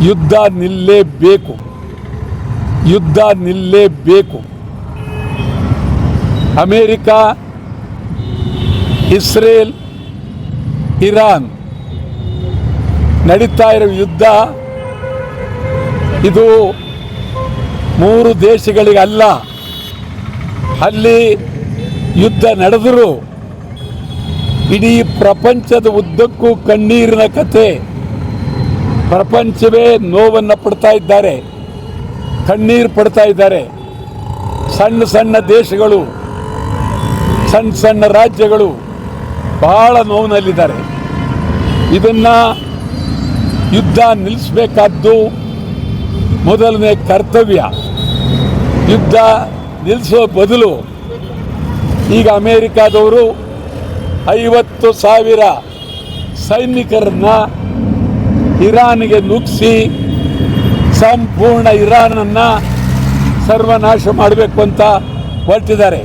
ಯುದ್ಧ ನಿಲ್ಲೇಬೇಕು, ಯುದ್ಧ ನಿಲ್ಲೇಬೇಕು. America, Israel, Iran ನಡೀತಾ ಇರೋ ಯುದ್ಧ ಇದು ಮೂರು ದೇಶಗಳಿಗಲ್ಲ. ಅಲ್ಲಿ ಯುದ್ಧ ನಡೆದರೂ ಇಡೀ ಪ್ರಪಂಚದ ಉದ್ದಕ್ಕೂ ಕಣ್ಣೀರಿನ ಕಥೆ. ಪ್ರಪಂಚವೇ ನೋವನ್ನು ಪಡ್ತಾ ಇದ್ದಾರೆ, ಕಣ್ಣೀರು ಪಡ್ತಾ ಇದ್ದಾರೆ. ಸಣ್ಣ ಸಣ್ಣ ದೇಶಗಳು, ಸಣ್ಣ ಸಣ್ಣ ರಾಜ್ಯಗಳು ಬಹಳ ನೋವಿನಲ್ಲಿದ್ದಾರೆ. ಇದನ್ನು ಯುದ್ಧ ನಿಲ್ಲಿಸಬೇಕಾದ್ದು ಮೊದಲನೇ ಕರ್ತವ್ಯ. ಯುದ್ಧ ನಿಲ್ಲಿಸೋ ಬದಲು ಈಗ ಅಮೇರಿಕಾದವರು 50,000 ಸೈನಿಕರನ್ನ ಇರಾನ್ಗೆ ನುಗ್ಗಿಸಿ ಸಂಪೂರ್ಣ ಇರಾನನ್ನು ಸರ್ವನಾಶ ಮಾಡಬೇಕು ಅಂತ ಹೊರಟಿದ್ದಾರೆ.